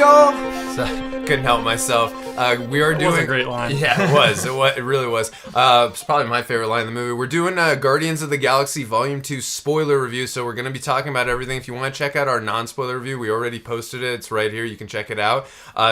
y'all. So, couldn't help myself. We are doing. It was a great line. Yeah, it was. It really was. It's probably my favorite line in the movie. We're doing Guardians of the Galaxy Volume 2 spoiler review, so we're going to be talking about everything. If you want to check out our non-spoiler review, we already posted it. It's right here. You can check it out.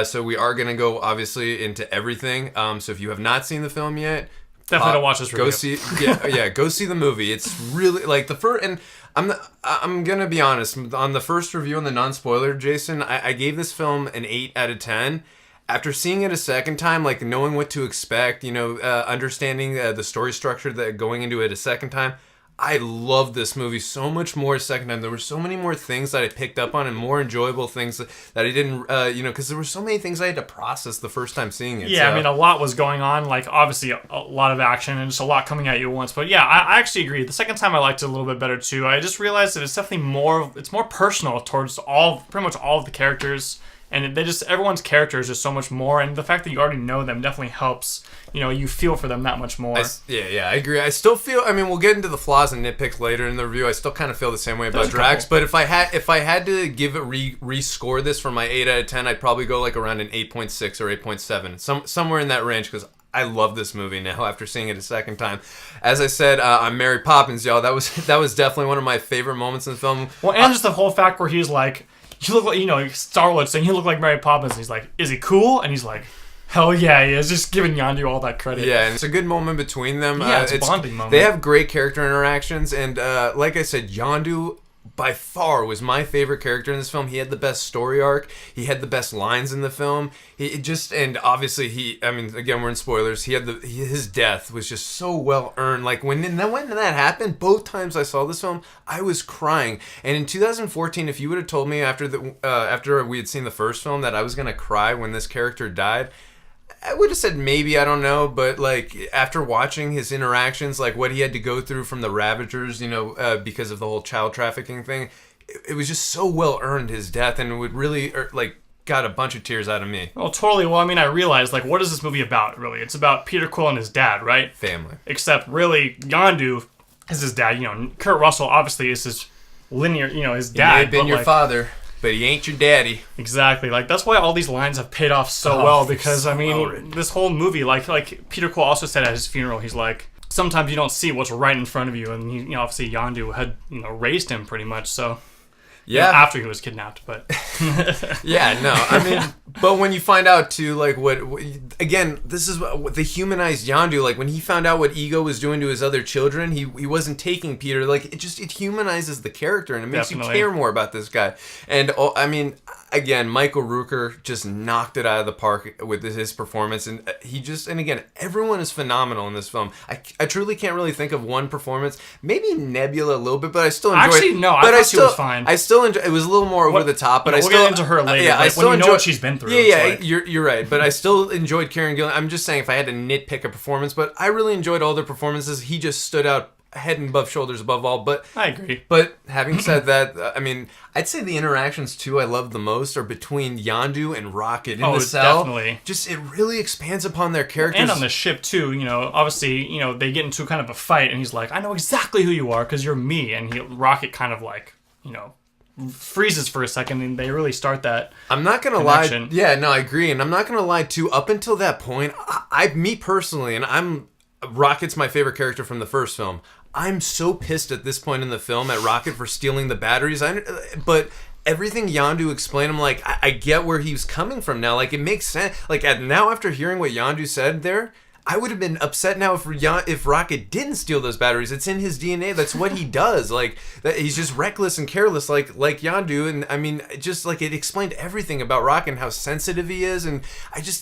So we are going to go, obviously, into everything. So if you have not seen the film yet, definitely don't watch this review. Go see, go see the movie. It's really like the first. And I'm gonna be honest. On the first review on the non-spoiler, Jason, I gave this film an 8 out of 10. After seeing it a second time, like knowing what to expect, understanding the story structure that going into it a second time, I loved this movie so much more a second time. There were so many more things that I picked up on and more enjoyable things that I didn't, because there were so many things I had to process the first time seeing it. Yeah, so. I mean, a lot was going on. Like, obviously, a lot of action and just a lot coming at you at once. But yeah, I actually agree. The second time I liked it a little bit better too. I just realized that it's definitely more personal towards pretty much all of the characters. And everyone's character is just so much more, and the fact that you already know them definitely helps. You feel for them that much more. I agree. I still feel. I mean, we'll get into the flaws and nitpicks later in the review. I still kind of feel the same way about Drax. But if I had to give it rescore this for my 8 out of 10, I'd probably go like around an 8.6 or 8.7, somewhere in that range, because I love this movie now after seeing it a second time. As I said, I'm Mary Poppins, y'all. That was definitely one of my favorite moments in the film. Well, and just the whole fact where he's like, you look like, Star-Lord saying you look like Mary Poppins. And he's like, is he cool? And he's like, hell yeah, he is. Just giving Yondu all that credit. Yeah, and it's a good moment between them. Yeah, it's a bonding moment. They have great character interactions, and like I said, Yondu by far was my favorite character in this film. He had the best story arc. He had the best lines in the film. And obviously again, we're in spoilers. His death was just so well earned. Like when that happened, both times I saw this film, I was crying. And in 2014, if you would have told me after we had seen the first film that I was gonna cry when this character died, I would have said maybe, I don't know, but like after watching his interactions, like what he had to go through from the Ravagers, because of the whole child trafficking thing, it was just so well earned, his death, and it would really got a bunch of tears out of me. Oh, totally. Well, I mean, I realized, like, what is this movie about, really? It's about Peter Quill and his dad, right? Family. Except, really, Yondu is his dad. Kurt Russell, obviously, is his linear, his dad. He may have been your father, but he ain't your daddy. Exactly. Like, that's why all these lines have paid off so well, because, I mean, this whole movie, like Peter Quill also said at his funeral, he's like, sometimes you don't see what's right in front of you, and, obviously, Yondu had, raised him pretty much, so... Yeah, after he was kidnapped, but yeah, no, I mean, but when you find out too, like what again, this is what the humanized Yondu. Like when he found out what Ego was doing to his other children, he wasn't taking Peter. Like it humanizes the character and it makes you care more about this guy. And I mean, again, Michael Rooker just knocked it out of the park with his performance, and and again, everyone is phenomenal in this film. I truly can't really think of one performance. Maybe Nebula a little bit, but I still enjoyed. Actually, no, I thought she was fine. I still enjoy. It was a little more over the top, but we'll get into her later. Yeah, I still when you enjoy know what she's been through. Yeah, you're right. But I still enjoyed Karen Gillan. I'm just saying, if I had to nitpick a performance, but I really enjoyed all their performances. He just stood out head and shoulders above all. But I agree. But having said that, I mean, I'd say the interactions too I love the most are between Yondu and Rocket in the cell. Definitely. Just it really expands upon their characters, and on the ship too. Obviously, they get into kind of a fight, and he's like, "I know exactly who you are because you're me," and Rocket kind of like, freezes for a second, and they really start that. I'm not gonna connection. lie. Yeah, no, I agree, and I'm not gonna lie too. Up until that point, me personally, and Rocket's my favorite character from the first film. I'm so pissed at this point in the film at Rocket for stealing the batteries. But everything Yondu explained, I'm like, I get where he's coming from now. Like, it makes sense. Like, now after hearing what Yondu said there, I would have been upset now if Rocket didn't steal those batteries. It's in his DNA. That's what he does. Like he's just reckless and careless, like Yondu. And I mean, just like it explained everything about Rocket and how sensitive he is, and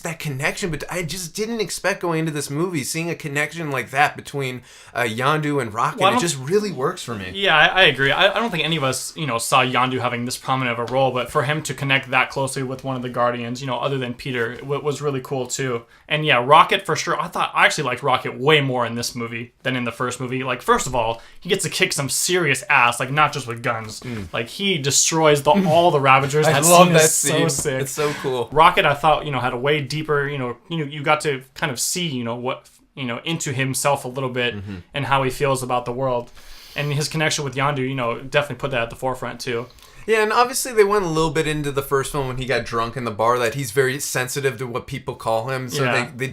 that connection. But I just didn't expect going into this movie seeing a connection like that between Yondu and Rocket. It just really works for me. Yeah, I agree. I don't think any of us, saw Yondu having this prominent of a role, but for him to connect that closely with one of the Guardians, other than Peter, was really cool too. And yeah, Rocket for sure. I actually liked Rocket way more in this movie than in the first movie. Like, first of all, he gets to kick some serious ass, like, not just with guns. Like, he destroys all the Ravagers. I love that scene. So sick. It's so cool. Rocket, I thought, had a way deeper, you got to kind of see, what, into himself a little bit and how he feels about the world. And his connection with Yondu, definitely put that at the forefront, too. Yeah, and obviously they went a little bit into the first film when he got drunk in the bar that he's very sensitive to what people call him. So they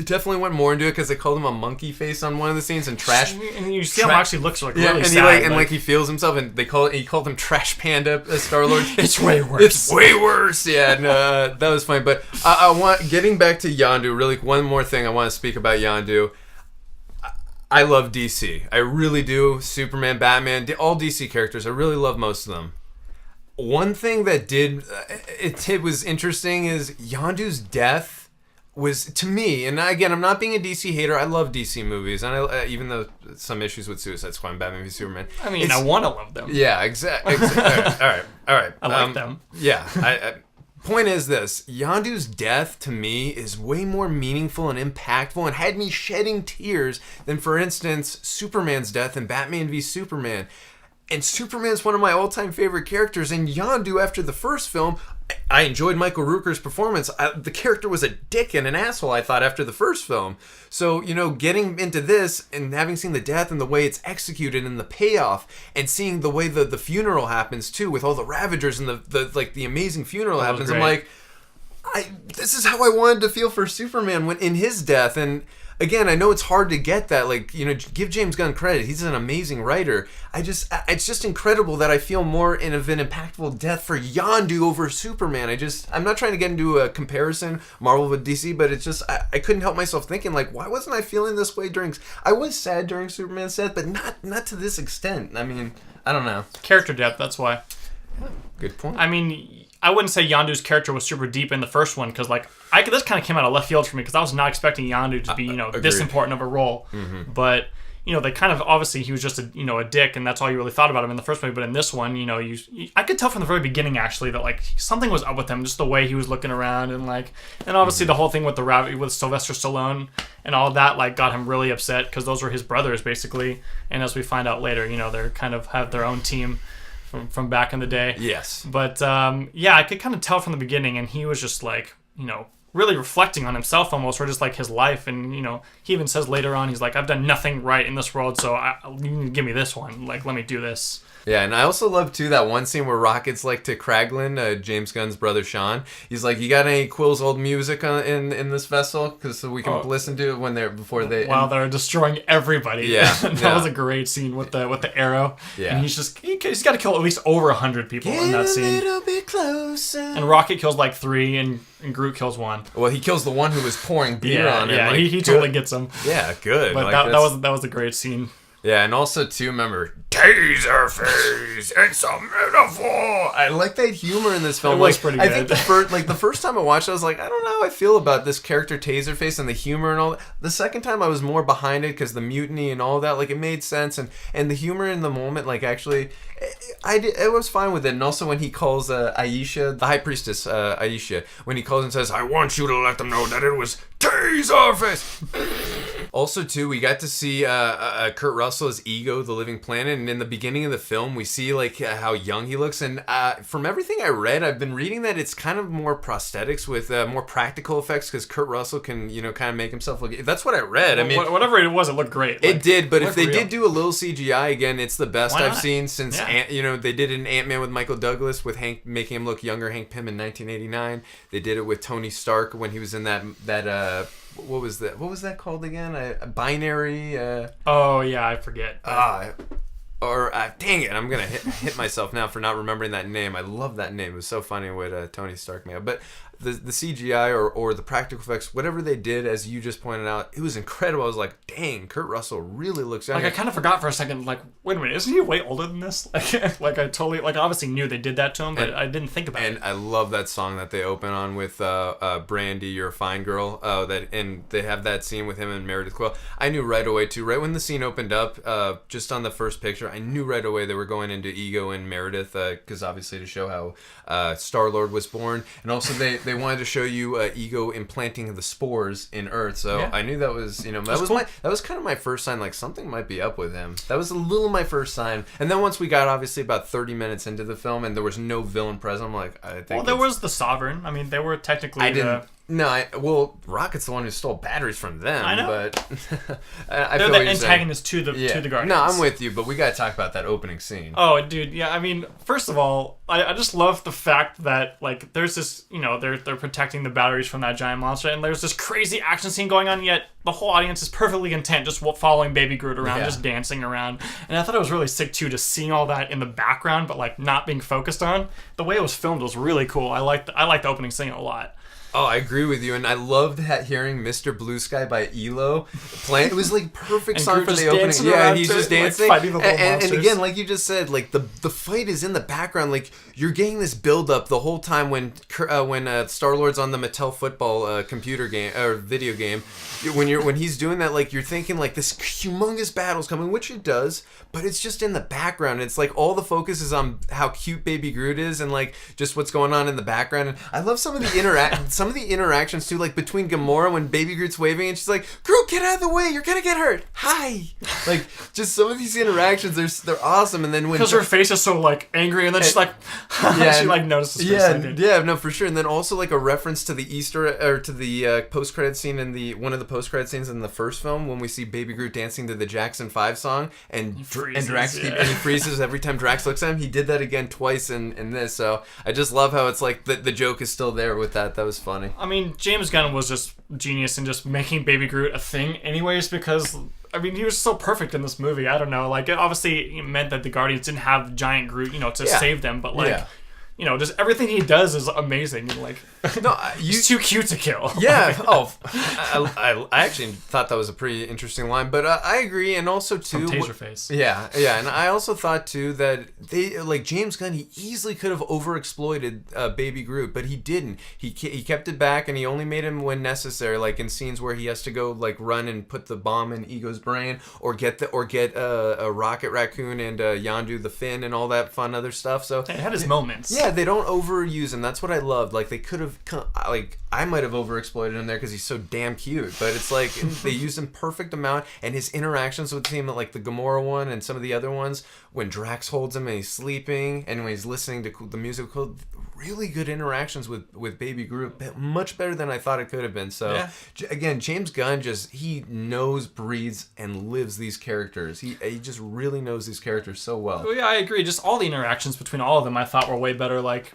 definitely went more into it because they called him a monkey face on one of the scenes and trash. And you see him actually looks like really and sad. He feels himself and he called him Trash Panda Star-Lord. It's way worse. It's way worse. Yeah, and that was funny. But I want getting back to Yondu. Really, one more thing I want to speak about Yondu. I love DC. I really do. Superman, Batman, all DC characters. I really love most of them. One thing that it was interesting is Yondu's death was, to me, and again, I'm not being a DC hater. I love DC movies, and even though some issues with Suicide Squad and Batman v Superman. I mean, I want to love them. Yeah, exactly. All right. I like them. Yeah. Point is this: Yondu's death to me is way more meaningful and impactful, and had me shedding tears than, for instance, Superman's death in Batman v Superman. And Superman's one of my all-time favorite characters, and Yondu, after the first film, I enjoyed Michael Rooker's performance. The character was a dick and an asshole, I thought, after the first film. So, getting into this and having seen the death and the way it's executed and the payoff, and seeing the way the funeral happens, too, with all the Ravagers and the amazing funeral happens, I'm like, this is how I wanted to feel for Superman when in his death. And again, I know it's hard to get that. Give James Gunn credit. He's an amazing writer. It's just incredible that I feel more of an impactful death for Yondu over Superman. I'm not trying to get into a comparison, Marvel with DC, but it's just, I couldn't help myself thinking, why wasn't I feeling this way I was sad during Superman's death, but not to this extent. I mean, I don't know. Character depth, that's why. Good point. I mean, I wouldn't say Yondu's character was super deep in the first one, because this kind of came out of left field for me, because I was not expecting Yondu to be this important of a role. Mm-hmm. But they kind of, obviously he was just a dick, and that's all you really thought about him in the first movie. But in this one, I could tell from the very beginning actually that something was up with him, just the way he was looking around, and obviously the whole thing with with Sylvester Stallone and all that got him really upset, because those were his brothers basically. And as we find out later, they're kind of have their own team from back in the day. Yes. But I could kind of tell from the beginning, and he was just really reflecting on himself almost, or just his life. And he even says later on, he's like, I've done nothing right in this world, so you need to give me this one, let me do this. Yeah, and I also love, too, that one scene where Rocket's to Kraglin, James Gunn's brother Sean. He's like, you got any Quill's old music in this vessel? So we can listen to it while they're destroying everybody. Yeah. That was a great scene with the arrow. Yeah. And he's got to kill at least over 100 people in that scene. Get a little bit closer. And Rocket kills 3, and Groot kills 1. Well, he kills the one who was pouring beer on him. Yeah, he totally gets him. Yeah, good. But that was a great scene. Yeah, and also, too, remember, Taserface, it's a metaphor. I like that humor in this film. It was pretty good. I think the first time I watched it, I was like, I don't know how I feel about this character Taserface and the humor and all that. The second time, I was more behind it because the mutiny and all that, it made sense. And the humor in the moment, actually, I was fine with it. And also when he calls Aisha, the High Priestess, Aisha, when he calls and says, I want you to let them know that it was Taserface. Also, too, we got to see Kurt Russell as Ego, the Living Planet, and in the beginning of the film, we see how young he looks. And from everything I read, I've been reading that it's kind of more prosthetics with more practical effects, because Kurt Russell can, kind of make himself look. That's what I read. I mean, whatever it was, it looked great. It did, but if they did do a little CGI again, it's the best I've seen since they did it in Ant-Man with Michael Douglas with Hank, making him look younger, Hank Pym in 1989. They did it with Tony Stark when he was in that what was that called again? A binary. Oh yeah, I forget. Dang it! I'm gonna hit myself now for not remembering that name. I love that name. It was so funny what Tony Stark made. But the CGI or the practical effects, whatever they did, as you just pointed out, it was incredible. I was like, dang, Kurt Russell really looks young. I kind of forgot for a second. Wait a minute, isn't he way older than this? I totally obviously knew they did that to him, but I didn't think about it. And I love that song that they open on with Brandy, You're a Fine Girl. And they have that scene with him and Meredith Quill. I knew right away too. Right when the scene opened up, just on the first picture, I knew right away they were going into Ego and Meredith, because obviously to show how Star-Lord was born, and also they wanted to show you Ego implanting the spores in Earth. So yeah. I knew that was that was kind of my first sign, something might be up with him. That was a little my first sign. And then once we got obviously about 30 minutes into the film and there was no villain present, I'm like, I think. Well, there was the Sovereign. I mean, they were technically Well, Rocket's the one who stole batteries from them. I know. But They're I feel the what you're saying. antagonists to the Guardians. No, I'm with you, but we gotta talk about that opening scene. Oh, dude, yeah. I mean, first of all, I just love the fact that like there's this, they're protecting the batteries from that giant monster, and there's this crazy action scene going on, yet the whole audience is perfectly content just following Baby Groot around, just dancing around. And I thought it was really sick too, just seeing all that in the background, but like not being focused on. The way it was filmed was really cool. I liked the opening scene a lot. Oh, I agree with you, and I loved hearing "Mr. Blue Sky" by ELO playing. It was like perfect song for the opening. Yeah, he's just dancing, like, fighting the and again, like you just said, like the fight is in the background. Like you're getting this build up the whole time when Star-Lord's on the Mattel football computer game or video game. When he's doing that, like you're thinking like this humongous battle's coming, which it does, but it's just in the background. It's like all the focus is on how cute Baby Groot is and like just what's going on in the background. And I love some of the interactions too, like between Gamora when Baby Groot's waving and she's like, "Groot, get out of the way, you're gonna get hurt. Hi." Like just some of these interactions, they're awesome. And then when because her face is so like angry, and then she's like, she like notices. No, for sure. And then also like a reference to the to the post credit scene in one of the post credit scenes in the first film when we see Baby Groot dancing to the Jackson 5 song and Drax and he freezes every time Drax looks at him. He did that again twice in this. So I just love how it's like the joke is still there with that. That was funny. I mean, James Gunn was just genius in just making Baby Groot a thing anyways, because I mean, he was so perfect in this movie. I don't know, like it obviously meant that the Guardians didn't have giant Groot, to save them, but like just everything he does is amazing. And like, he's too cute to kill. Yeah. I actually thought that was a pretty interesting line, but I agree. And also too, Taserface. Yeah. And I also thought too that they like James Gunn. He easily could have overexploited Baby Groot, but he didn't. He kept it back, and he only made him when necessary, like in scenes where he has to go like run and put the bomb in Ego's brain, or get a Rocket Raccoon and Yondu the Finn and all that fun other stuff. So it had his moments. Yeah. They don't overuse him. That's what I loved. Like they could have, like I might have overexploited him there because he's so damn cute. But it's like they used him perfect amount, and his interactions with him, like the Gamora one and some of the other ones, when Drax holds him and he's sleeping, and when he's listening to the music, really good interactions with Baby Groot, much better than I thought it could have been. So again, James Gunn he knows, breathes, and lives these characters. He just really knows these characters so well. Well, yeah, I agree. Just all the interactions between all of them, I thought were way better. Like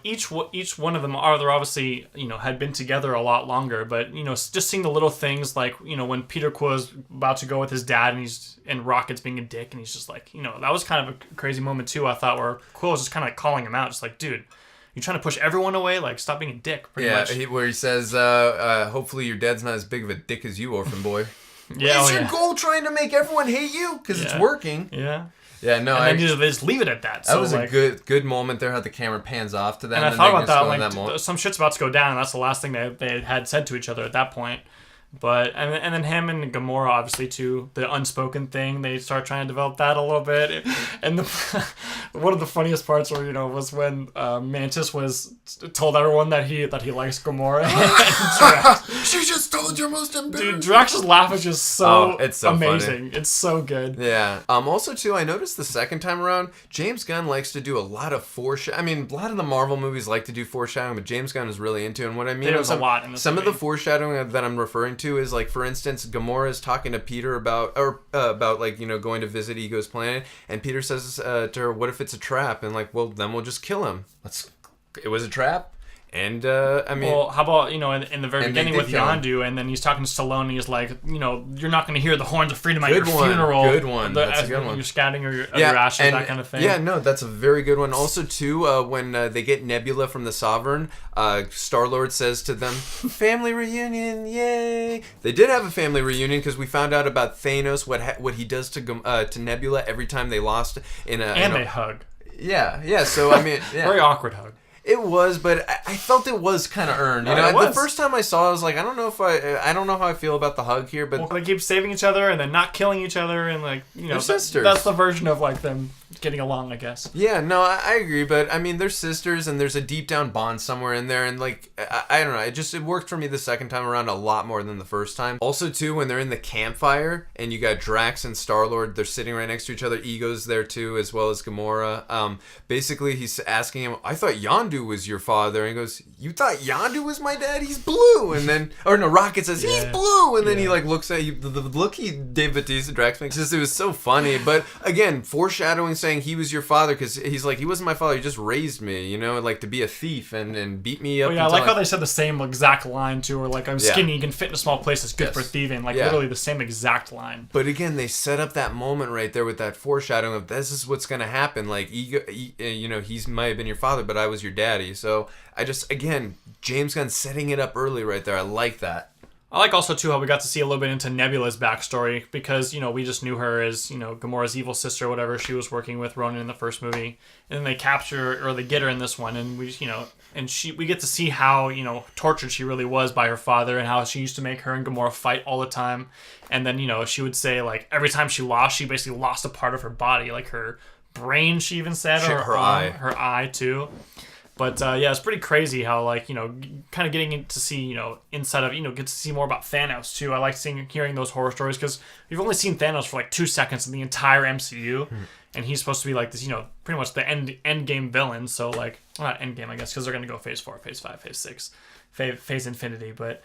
each one of them they're obviously had been together a lot longer, but just seeing the little things like when Peter Quill's about to go with his dad and Rocket's being a dick, and he's just like that was kind of a crazy moment too. I thought where Quill was just kind of like calling him out, just like, dude, you're trying to push everyone away? Like, stop being a dick, pretty much. Where he says, hopefully your dad's not as big of a dick as you, orphan boy. Is your goal trying to make everyone hate you? Because it's working. Yeah. Yeah, no, and then they just leave it at that. That was a good moment there, how the camera pans off to them. And I thought about that, like, some shit's about to go down, and that's the last thing they had said to each other at that point. But and then him and Gamora, obviously, too, the unspoken thing, they start trying to develop that a little bit. And one of the funniest parts was when Mantis was told everyone that he likes Gamora. She just told your most embarrassing. Dude, Drax's laugh is just so, it's so amazing. Funny. It's so good. Yeah. Also, too, I noticed the second time around, James Gunn likes to do a lot of foreshadowing. I mean, a lot of the Marvel movies like to do foreshadowing, but James Gunn is really into it. And what I mean There's a lot in this some movie. of the foreshadowing that I'm referring to is, like, for instance, Gamora is talking to Peter about like, going to visit Ego's planet, and Peter says to her, "What if it's a trap?" And like, well, then we'll just kill him. It was a trap. And I mean, well, how about in the very beginning with Yondu, and then he's talking to Stallone, and he's like, you're not going to hear the horns of freedom at your funeral. Good one. That's a good one. You're scatting your ashes, that kind of thing. Yeah, no, that's a very good one. Also, too, when they get Nebula from the Sovereign, Star-Lord says to them, "Family reunion, yay!" They did have a family reunion because we found out about Thanos, what he does to Nebula every time they lost they hug. Yeah. So I mean, very awkward hug. It was, but I felt it was kind of earned. The first time I saw it, I was like, I don't know how I feel about the hug here, but they keep saving each other and then not killing each other, and like they're sisters. That's the version of like them getting along, I guess. Yeah, no, I agree, but I mean, they're sisters, and there's a deep down bond somewhere in there, and like, I don't know, it worked for me the second time around a lot more than the first time. Also, too, when they're in the campfire, and you got Drax and Star-Lord, they're sitting right next to each other, Ego's there too, as well as Gamora. Basically, he's asking him, I thought Yondu was your father, and he goes, you thought Yondu was my dad? He's blue! And then, or no, Rocket says, he's blue! And then he like looks at you, the look Dave Bautista, Drax makes, it was so funny, but again, foreshadowing saying he was your father, because he's like, he wasn't my father, he just raised me, you know, like to be a thief and beat me up. Oh yeah, I like how they said the same exact line too, or like, I'm skinny, you can fit in a small place, it's good for thieving, like literally the same exact line. But again, they set up that moment right there with that foreshadowing of this is what's going to happen, like, you know, he might have been your father, but I was your daddy, so I just, again, James Gunn setting it up early right there, I like that. I like also, too, how we got to see a little bit into Nebula's backstory, because, you know, we just knew her as, you know, Gamora's evil sister or whatever she was working with Ronan in the first movie. And then they capture, or they get her in this one, and we, you know, and we get to see how, you know, tortured she really was by her father, and how she used to make her and Gamora fight all the time. And then, you know, she would say, like, every time she lost, she basically lost a part of her body, like her brain, she even said, or her eye. Her eye, too. But yeah, it's pretty crazy how, like, you know, kind of getting to see, you know, inside of, you know, get to see more about Thanos too. I like hearing those horror stories, because we've only seen Thanos for like 2 seconds in the entire MCU, and he's supposed to be like this, you know, pretty much the end game villain. So like, well, not end game, I guess, because they're gonna go phase 4, phase 5, phase 6, phase Infinity. But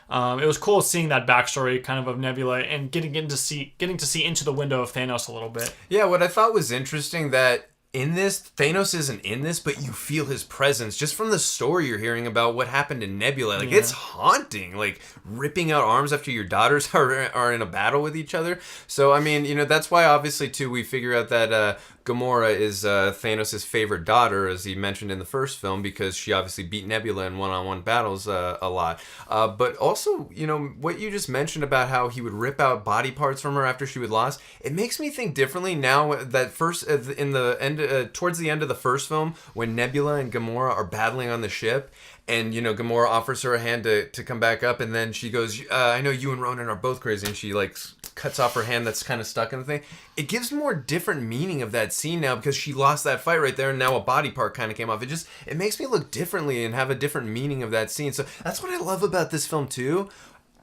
it was cool seeing that backstory kind of Nebula, and getting to see into the window of Thanos a little bit. Yeah, what I thought was interesting that in this, Thanos isn't in this, but you feel his presence just from the story you're hearing about what happened to Nebula. Like, it's haunting, like ripping out arms after your daughters are in a battle with each other. So, I mean, you know, that's why obviously, too, we figure out that Gamora is Thanos' favorite daughter, as he mentioned in the first film, because she obviously beat Nebula in one-on-one battles a lot. But also, you know, what you just mentioned about how he would rip out body parts from her after she would lost, it makes me think differently now that first, in the end, towards the end of the first film, when Nebula and Gamora are battling on the ship, and, you know, Gamora offers her a hand to come back up, and then she goes, I know you and Ronan are both crazy, and she, like, cuts off her hand that's kind of stuck in the thing. It gives more different meaning of that scene now, because she lost that fight right there, and now a body part kind of came off. It makes me look differently and have a different meaning of that scene. So that's what I love about this film, too.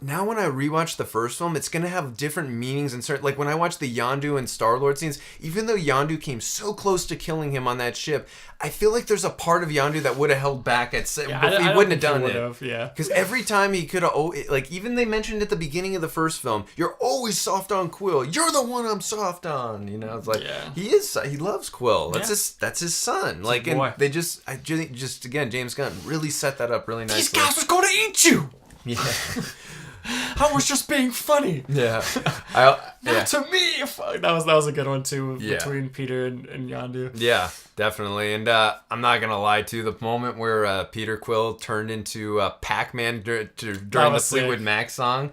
Now when I rewatch the first film, it's going to have different meanings and certain, like when I watch the Yondu and Star-Lord scenes, even though Yondu came so close to killing him on that ship, I feel like there's a part of Yondu that would have held back he wouldn't have done it. Yeah. Because every time he could have, like, even they mentioned at the beginning of the first film, you're always soft on Quill. You're the one I'm soft on. You know, it's like, he loves Quill. That's his son. Like, and they just again, James Gunn really set that up really nicely. These guys was going to eat you! Yeah. I was just being funny. Yeah. To me. That was a good one too, between Peter and Yondu. Yeah, definitely. And I'm not gonna lie to the moment where Peter Quill turned into Pac-Man during the Fleetwood Mac song.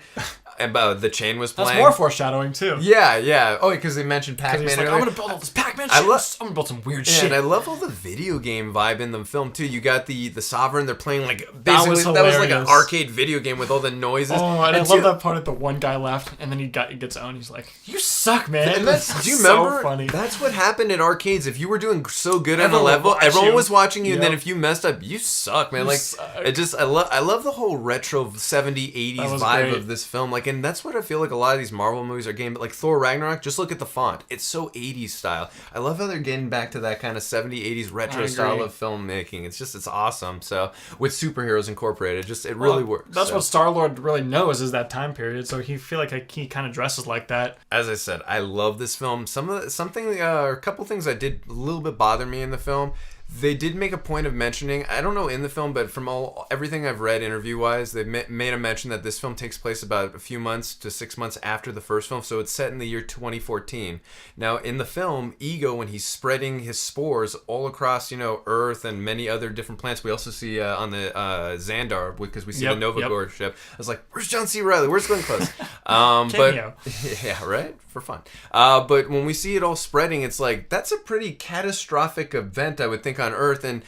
About the chain was playing. That's more foreshadowing too. Yeah. Oh, because they mentioned Pac-Man. He's like, I'm gonna build all this Pac-Man shit. I'm gonna build some weird shit. And I love all the video game vibe in the film too. You got the Sovereign. They're playing like basically that was like an arcade video game with all the noises. Oh, and I love that part. The one guy left, and then he gets out. And he's like, "You suck, man." And do you remember? So funny. That's what happened at arcades. If you were doing so good on a level, everyone was watching you, and then if you messed up, you suck, man. I love the whole retro 70s, 80s vibe of this film. Like, and that's what I feel like a lot of these Marvel movies are getting. But like Thor Ragnarok, just look at the font. It's so 80s style. I love how they're getting back to that kind of 70s, 80s retro style of filmmaking. It's awesome. So with superheroes incorporated, it really works. That's what Star-Lord really knows is that time period. So he feel like he kind of dresses like that. As I said, I love this film. A couple things that did a little bit bother me in the film. They did make a point of mentioning, I don't know in the film, but from everything I've read interview-wise, they made a mention that this film takes place about a few months to 6 months after the first film, so it's set in the year 2014. Now, in the film, Ego, when he's spreading his spores all across, Earth and many other different planets, we also see on the Xandar, because we see the Nova Gore ship. I was like, where's John C. Reilly? Where's Glenn Close? Yeah, right? For fun. But when we see it all spreading, it's like, that's a pretty catastrophic event, I would think, on Earth, and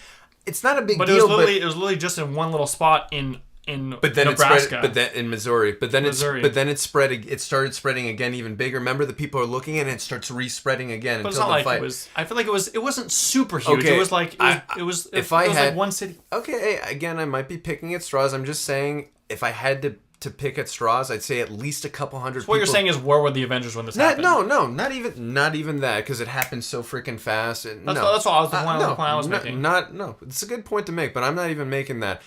it's not a big deal. It was literally just in one little spot in in But then Nebraska. it spread, but then in Missouri. But then Missouri. it spread. It started spreading again, even bigger. Remember, the people are looking, and it starts re-spreading again But it's until not the like fight. it was. I feel like it wasn't super huge. Okay, It was like it was like one city. Okay, again, I might be picking at straws. I'm just saying, if I had to pick at straws, I'd say at least a couple hundred. What you're saying is, where were the Avengers when this happened? No, not even that, because it happened so freaking fast. That's what I was the point I was making. It's a good point to make, but I'm not even making that.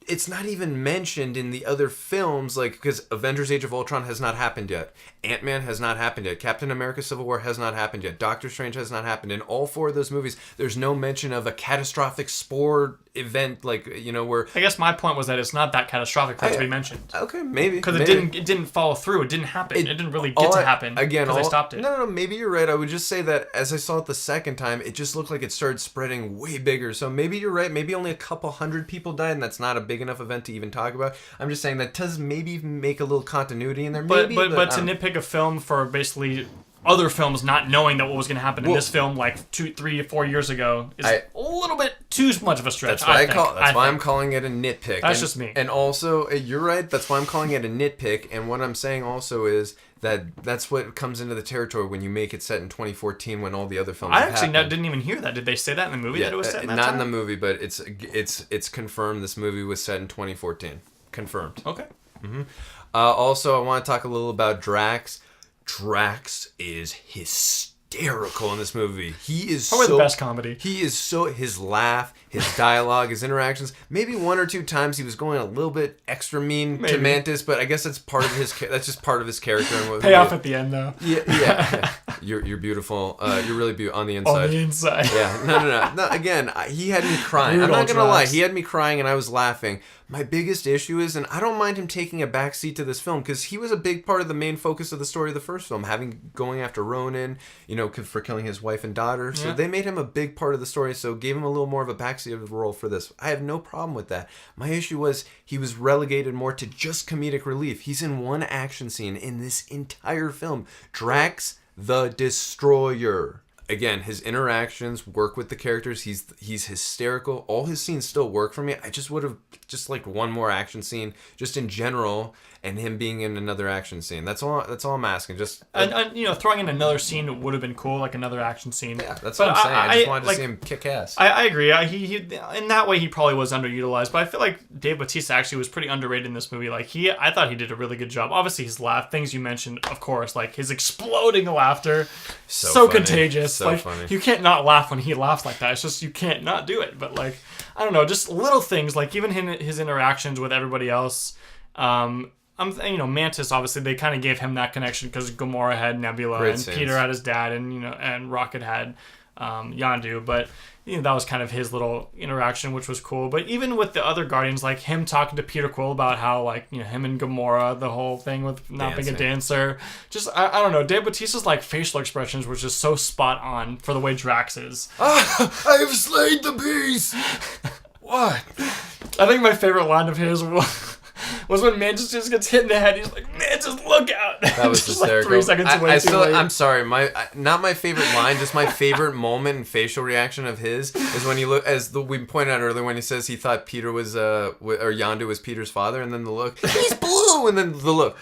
It's not even mentioned in the other films, like, because Avengers Age of Ultron has not happened yet. Ant-Man has not happened yet. Captain America Civil War has not happened yet. Doctor Strange has not happened. In all four of those movies, there's no mention of a catastrophic spore event, like, where... I guess my point was that it's not that catastrophic for it to be mentioned. Okay, maybe. Because it didn't follow through. It didn't happen. It didn't really get to happen. Again, because they stopped it. No, maybe you're right. I would just say that as I saw it the second time, it just looked like it started spreading way bigger. So maybe you're right. Maybe only a couple hundred people died, and that's not a big enough event to even talk about. I'm just saying that does maybe make a little continuity in there. But to nitpick a film for basically other films not knowing that what was going to happen in this film like 2, 3, 4 years ago is a little bit too much of a stretch. That's why I'm calling it a nitpick. That's just me. And also, you're right. That's why I'm calling it a nitpick. And what I'm saying also is that's what comes into the territory when you make it set in 2014 when all the other films. I actually didn't even hear that. Did they say that in the movie that it was set in that not time? in the movie, but it's confirmed. This movie was set in 2014. Confirmed. Okay. Mm-hmm. Also, I want to talk a little about Drax. Drax is hysterical in this movie. He is probably the best comedy. He is his laugh, his dialogue, his interactions. Maybe one or two times he was going a little bit extra mean to Mantis, but I guess that's part of his. That's just part of his character. And Payoff at the end, though. Yeah. You're beautiful. You're really beautiful on the inside. On the inside. Yeah. No. Again, he had me crying. I'm not gonna lie. He had me crying, and I was laughing. My biggest issue is, and I don't mind him taking a backseat to this film, because he was a big part of the main focus of the story of the first film, going after Ronan, for killing his wife and daughter. So they made him a big part of the story, so gave him a little more of a backseat of the role for this. I have no problem with that. My issue was he was relegated more to just comedic relief. He's in one action scene in this entire film. Drax the Destroyer. Again, his interactions work with the characters. He's hysterical. All his scenes still work for me. I just would have just liked one more action scene, just in general, and him being in another action scene. That's all I'm asking. Just and throwing in another scene would have been cool, like another action scene. Yeah, that's what I'm saying. I just wanted to see him kick ass. I agree. He in that way he probably was underutilized, but I feel like Dave Bautista actually was pretty underrated in this movie. Like I thought he did a really good job. Obviously his laugh, things you mentioned, of course, like his exploding laughter, so contagious. So like funny. You can't not laugh when he laughs like that. It's just you can't not do it. But like I don't know, just little things like even his interactions with everybody else. Mantis, obviously they kind of gave him that connection because Gamora had Nebula and Peter had his dad, and Rocket had Yondu, but that was kind of his little interaction, which was cool. But even with the other Guardians, like him talking to Peter Quill about how him and Gamora, the whole thing with not being a dancer, just I don't know. Dave Bautista's facial expressions were just so spot on for the way Drax is. I have slayed the beast. What? I think my favorite line of his was when Mantis just gets hit in the head. He's like, Mantis, look out! That was hysterical. 3 seconds away. I'm sorry. Not my favorite line. Just my favorite moment and facial reaction of his is when you look, we pointed out earlier, when he says he thought Peter was or Yondu was Peter's father, and then the look, he's blue, and then the look.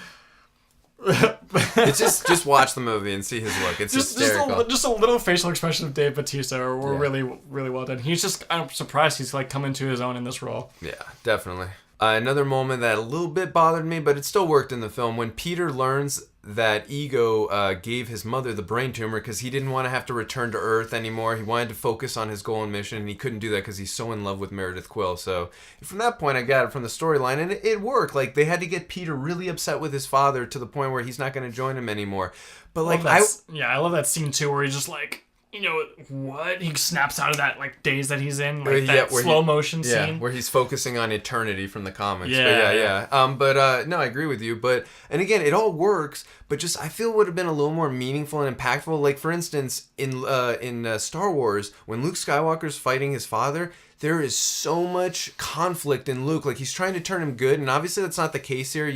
It's just watch the movie and see his look. It's hysterical. Just a little facial expression of Dave Bautista were really, really well done. I'm surprised he's come into his own in this role. Yeah, definitely. Another moment that a little bit bothered me, but it still worked in the film, when Peter learns that Ego gave his mother the brain tumor because he didn't want to have to return to Earth anymore. He wanted to focus on his goal and mission, and he couldn't do that because he's so in love with Meredith Quill. So from that point, I got it from the storyline, and it worked. Like, they had to get Peter really upset with his father to the point where he's not going to join him anymore. But I love that scene too, where he's just like, what? He snaps out of that daze that he's in, that slow motion scene. Yeah, where he's focusing on eternity from the comics. Yeah. No, I agree with you. And again, it all works, but just I feel it would have been a little more meaningful and impactful. Like, for instance, in Star Wars, when Luke Skywalker's fighting his father, there is so much conflict in Luke. Like, he's trying to turn him good, and obviously that's not the case here.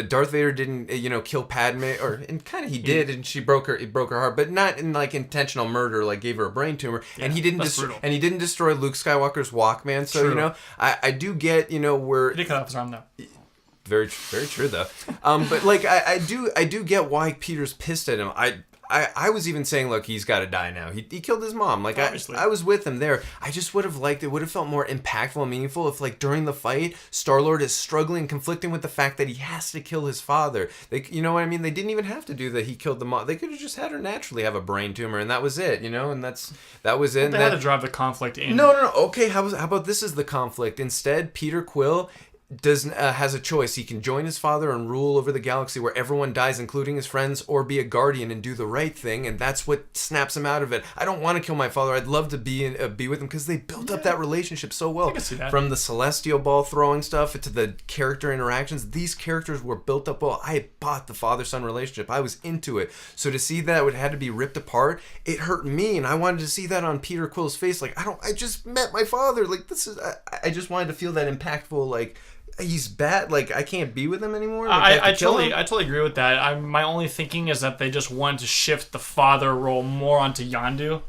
Darth Vader didn't, kill Padme, and kind of he did, and it broke her heart, but not in like intentional murder, like gave her a brain tumor. Yeah, and he didn't destroy Luke Skywalker's Walkman. So True. I do get where He did cut off his arm though. very true though. But like I do get why Peter's pissed at him. I was even saying, look, he's got to die now. He killed his mom. Like, I was with him there. I just would have liked, it would have felt more impactful and meaningful if, like, during the fight, Star-Lord is struggling, conflicting with the fact that he has to kill his father. You know what I mean? They didn't even have to do that. He killed the mom. They could have just had her naturally have a brain tumor, and that was it, and that was it. They had to drive the conflict in. No. Okay, how about this is the conflict? Instead, Peter Quill has a choice. He can join his father and rule over the galaxy where everyone dies, including his friends, or be a guardian and do the right thing, and that's what snaps him out of it. I don't want to kill my father. I'd love to be with him, because they built up that relationship so well. I can see that. From the celestial ball throwing stuff to the character interactions, these characters were built up well. I bought the father-son relationship. I was into it. So to see that it had to be ripped apart, it hurt me, and I wanted to see that on Peter Quill's face. Like, I just met my father. Like, I just wanted to feel that impactful, like, he's bad. Like, I can't be with him anymore. Like, I totally agree with that. My only thinking is that they just wanted to shift the father role more onto Yondu.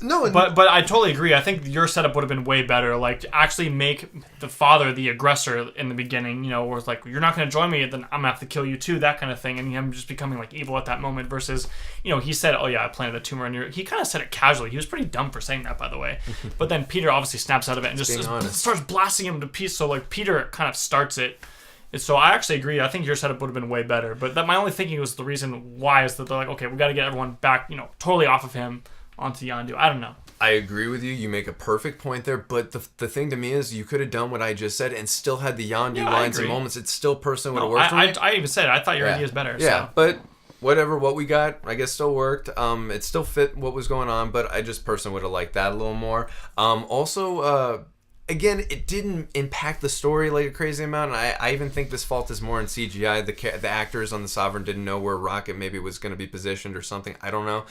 No, but I totally agree. I think your setup would have been way better. Like, actually make the father the aggressor in the beginning. Where it's like, you're not going to join me, then I'm gonna have to kill you too. That kind of thing, and him just becoming like evil at that moment. Versus, he said, "Oh yeah, I planted a tumor in your." He kind of said it casually. He was pretty dumb for saying that, by the way. But then Peter obviously snaps out of it and just starts blasting him to pieces. So like Peter kind of starts it. So I actually agree. I think your setup would have been way better. But my only thinking was the reason why is that they're like, okay, we got to get everyone back, totally off of him onto Yondu. I don't know. I agree with you. You make a perfect point there. But the thing to me is, you could have done what I just said and still had the Yondu lines and moments. It's still personally would have worked for me. I even said it. I thought your idea was better. Yeah, so. But whatever, what we got, I guess still worked. It still fit what was going on, but I just personally would have liked that a little more. Again, it didn't impact the story like a crazy amount, and I even think this fault is more in CGI. The actors on the Sovereign didn't know where Rocket maybe was going to be positioned or something. I don't know.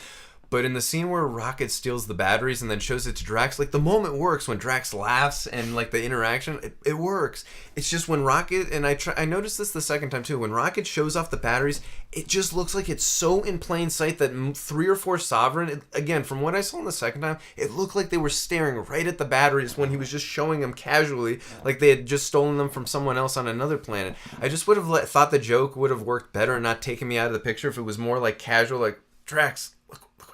But in the scene where Rocket steals the batteries and then shows it to Drax, like, the moment works when Drax laughs and, like, the interaction, it works. It's just when Rocket, and I noticed this the second time too, when Rocket shows off the batteries, it just looks like it's so in plain sight that 3 or 4 Sovereign, again, from what I saw in the second time, it looked like they were staring right at the batteries when he was just showing them casually, like they had just stolen them from someone else on another planet. I just would have thought the joke would have worked better and not taken me out of the picture if it was more, like, casual, like, Drax,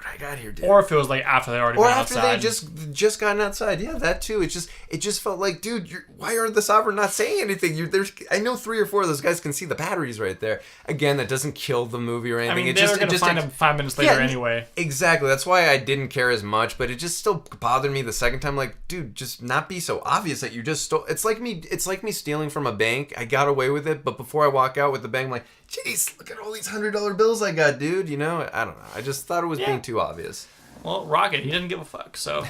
I got here, dude. Or if it was like after they already been outside. Or after they just gotten outside. Yeah, that too. It just felt like, dude, why aren't the Sovereign not saying anything? I know 3 or 4 of those guys can see the batteries right there. Again, that doesn't kill the movie or anything. I mean, they were going to find them 5 minutes later anyway. Exactly. That's why I didn't care as much, but it just still bothered me the second time. Like, dude, just not be so obvious that you just stole. It's like me stealing from a bank. I got away with it, but before I walk out with the bank, I'm like, jeez, look at all these $100 bills I got, dude. I don't know. I just thought it was being too obvious. Well, Rocket, he didn't give a fuck, so.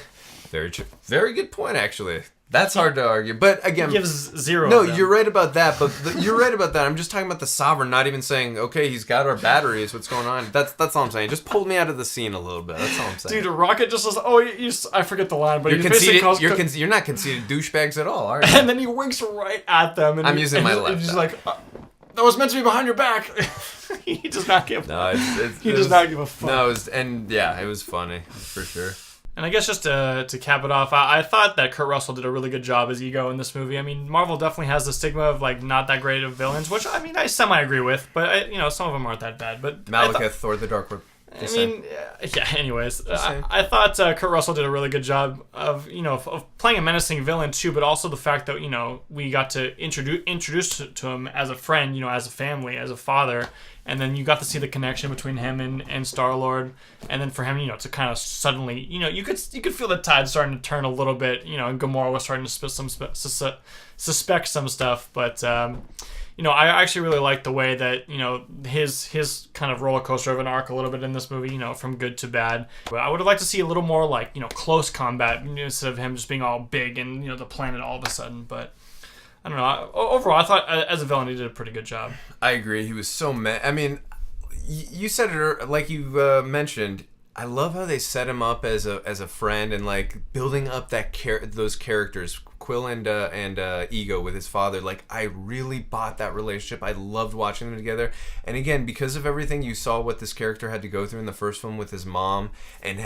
Very true. Very good point, actually. That's hard to argue. But again, he gives 0. No, you're right about that. But you're right about that. I'm just talking about the Sovereign, not even saying, okay, he's got our batteries. What's going on? That's all I'm saying. Just pulled me out of the scene a little bit. That's all I'm saying. Dude, Rocket just says, I forget the line, but you're conceited. You're not conceited douchebags at all, are you? And then he winks right at them. And I'm using my left. He's like, that was meant to be behind your back. He does not give. He does not give a fuck. No, it was funny for sure. And I guess just to cap it off, I thought that Kurt Russell did a really good job as Ego in this movie. I mean, Marvel definitely has the stigma of like not that great of villains, which I mean I semi agree with, but some of them aren't that bad. But Malekith or the Dark World. Anyways, I thought Kurt Russell did a really good job of playing a menacing villain too, but also the fact that we got to introduce to him as a friend, as a family, as a father, and then you got to see the connection between him and Star-Lord, and then for him, to kind of suddenly, you could feel the tide starting to turn a little bit, and Gamora was starting to suspect some stuff, but. I actually really like the way that, his kind of roller coaster of an arc a little bit in this movie, from good to bad. But I would have liked to see a little more like, close combat instead of him just being all big and, the planet all of a sudden. But I don't know. Overall, I thought as a villain, he did a pretty good job. I agree. He was so I mean, you said it like you mentioned. I love how they set him up as a friend and like building up those characters, Quill and Ego with his father. Like I really bought that relationship. I loved watching them together. And again, because of everything you saw what this character had to go through in the first film with his mom and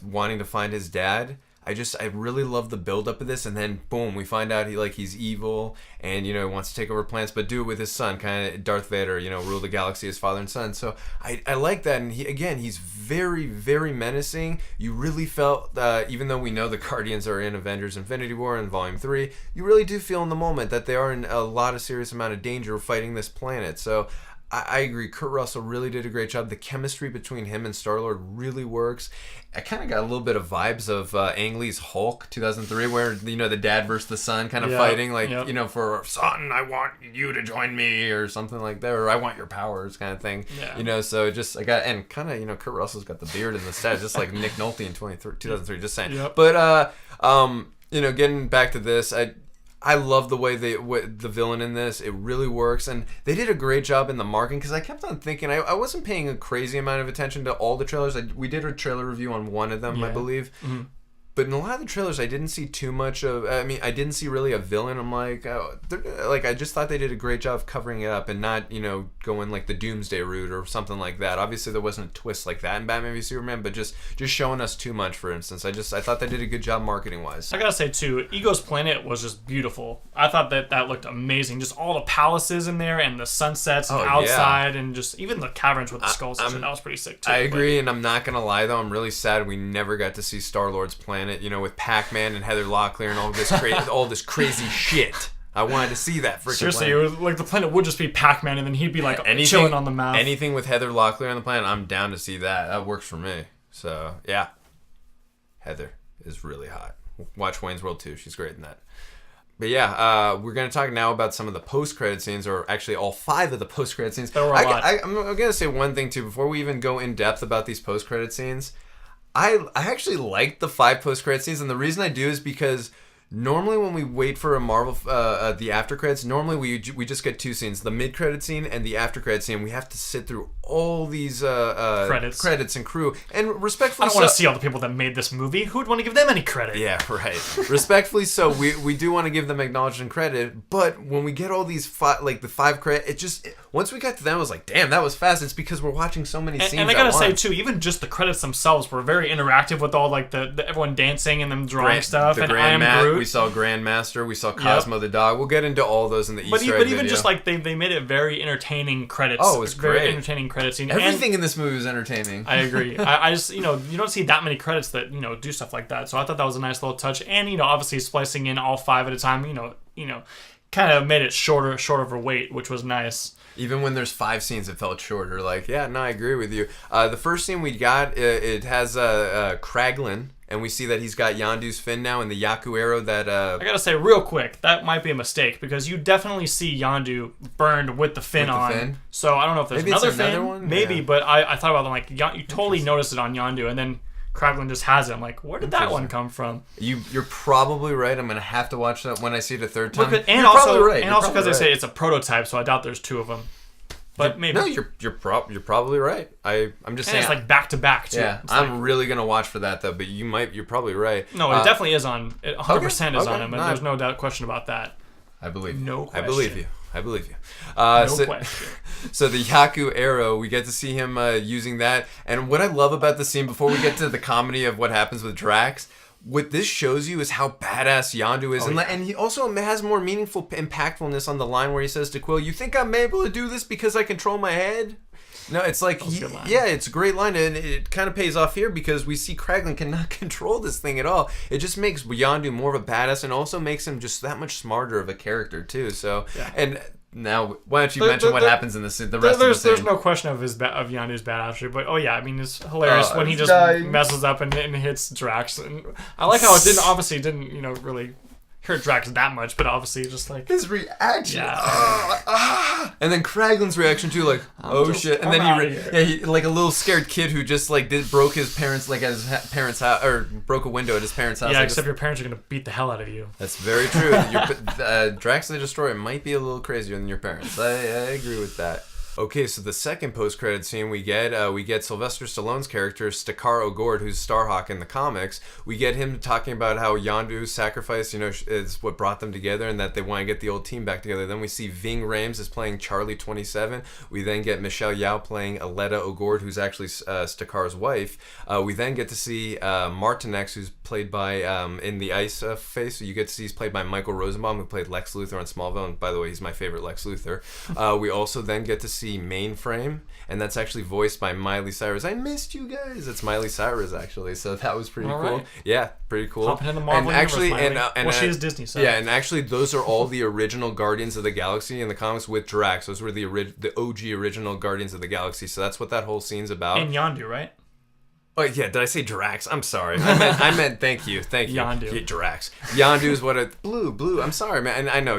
wanting to find his dad, I really love the build up of this, and then boom, we find out he's evil and he wants to take over planets, but do it with his son, kind of Darth Vader, rule the galaxy as father and son. So I like that, and he's very, very menacing. You really felt, even though we know the Guardians are in Avengers: Infinity War and Volume 3, you really do feel in the moment that they are in a lot of serious amount of danger fighting this planet. So I agree. Kurt Russell really did a great job. The chemistry between him and Star-Lord really works. I kind of got a little bit of vibes of Ang Lee's Hulk 2003, where the dad versus the son kind of fighting, for son, I want you to join me or something like that, or I want your powers kind of thing. Yeah. So just Kurt Russell's got the beard and the stats, just like Nick Nolte in 2003. Just saying. Yep. But getting back to this, I love the way the villain in this. It really works, and they did a great job in the marketing, because I kept on thinking I wasn't paying a crazy amount of attention to all the trailers. We did a trailer review on one of them, I believe. Mm-hmm. But in a lot of the trailers, I didn't see too much of. I mean, I didn't see really a villain. I'm like, I just thought they did a great job of covering it up and not, going like the Doomsday route or something like that. Obviously, there wasn't a twist like that in Batman v Superman, but just showing us too much. For instance, I thought they did a good job marketing wise. I gotta say too, Ego's planet was just beautiful. I thought that looked amazing. Just all the palaces in there and the sunsets outside, and just even the caverns with the skulls. That was pretty sick too. I agree, and I'm not gonna lie though, I'm really sad we never got to see Star-Lord's planet. With Pac-Man and Heather Locklear and all this crazy shit. I wanted to see that freaking Seriously, planet. It was like the planet would just be Pac-Man, and then he'd be like chilling on the map. Anything with Heather Locklear on the planet, I'm down to see that. That works for me. So yeah, Heather is really hot. Watch Wayne's World 2. She's great in that. But yeah, we're going to talk now about some of the post-credit scenes, or actually all 5 of the post-credit scenes. There were a lot. I'm going to say one thing too before we even go in depth about these post-credit scenes. I actually like the 5 post-credit scenes, and the reason I do is because normally when we wait for a Marvel, the after credits, normally we just get 2 scenes, the mid-credit scene and the after credit scene. We have to sit through all these credits and crew. And respectfully, I don't want to see all the people that made this movie. Who would want to give them any credit? Yeah, right. Respectfully, so we do want to give them acknowledgement and credit, but when we get all these 5 credits, once we got to them, I was like, damn, that was fast. It's because we're watching so many scenes. And I gotta say too, even just the credits themselves were very interactive with all like the everyone dancing and them drawing stuff. The and Grand I Am Groot. We saw Grandmaster. We saw Cosmo the dog. We'll get into all those in the Easter egg video. But even just like they made it very entertaining credits. Oh, it was great. Very entertaining credit scene. Everything in this movie was entertaining. I agree. I just you don't see that many credits that do stuff like that. So I thought that was a nice little touch. And obviously splicing in all 5 at a time. Kind of made it shorter of a wait, which was nice. Even when there's 5 scenes, it felt shorter. Like, yeah, no, I agree with you. The first scene we got, it has Kraglin, and we see that he's got Yondu's fin now and the Yaku arrow that... I gotta say, real quick, that might be a mistake, because you definitely see Yondu burned with the fin on. So I don't know if there's another fin. One? Maybe, yeah. But I thought about them, like, you totally noticed it on Yondu, and then Kraglin just has it. I'm like, where did that one come from? You're probably right. I'm gonna have to watch that when I see it a third time. And also, right. And also because they say it's a prototype, so I doubt there's 2 of them. But maybe. No, you're probably right. I'm just saying. It's like back to back too. Yeah, I'm really gonna watch for that though. But you're probably right. No, it definitely is on. 100% is on him, and there's no question about that. I believe you. No question. I believe you. No question. So the Yaku arrow, we get to see him using that. And what I love about the scene, before we get to the comedy of what happens with Drax, what this shows you is how badass Yondu is. And he also has more meaningful impactfulness on the line where he says to Quill, "You think I'm able to do this because I control my head?" No, it's like, it's a great line, and it kind of pays off here because we see Kraglin cannot control this thing at all. It just makes Yondu more of a badass, and also makes him just that much smarter of a character too. So, and now why don't you mention what happens in the rest of the scene? There's no question of Yondu's badassery, but it's hilarious when he just messes up and hits Drax. And I like how it didn't really hurt Drax that much, but obviously just like his reaction, and then Kraglin's reaction too, like shit, and then he like a little scared kid who just like broke his parents at his parents' house, or broke a window at his parents' house. Yeah, except your parents are gonna beat the hell out of you. That's very true. Drax the Destroyer might be a little crazier than your parents. I agree with that. Okay, so the second post-credit scene we get Sylvester Stallone's character Stakar Ogord, who's Starhawk in the comics. We get him talking about how Yondu's sacrifice, is what brought them together, and that they want to get the old team back together. Then we see Ving Rhames is playing Charlie 27. We then get Michelle Yeoh playing Aletta Ogord, who's actually Stakar's wife. We then get to see Martinex, who's played by in the Ice Face. So you get to see he's played by Michael Rosenbaum, who played Lex Luthor on Smallville. And by the way, he's my favorite Lex Luthor. We also then get to see Mainframe, and that's actually voiced by Miley Cyrus. I missed you guys. It's Miley Cyrus actually, so that was pretty cool. Right. Yeah, pretty cool. Hopping in the Marvel universe, well, she is Disney, so yeah, and actually those are all the original Guardians of the Galaxy in the comics with Drax. Those were the OG original Guardians of the Galaxy. So that's what that whole scene's about. And Yondu, right? Oh yeah, did I say Drax? I'm sorry. I meant thank you. Yondu. Yeah, Drax. Yondu is what it blue. I'm sorry, man. And I know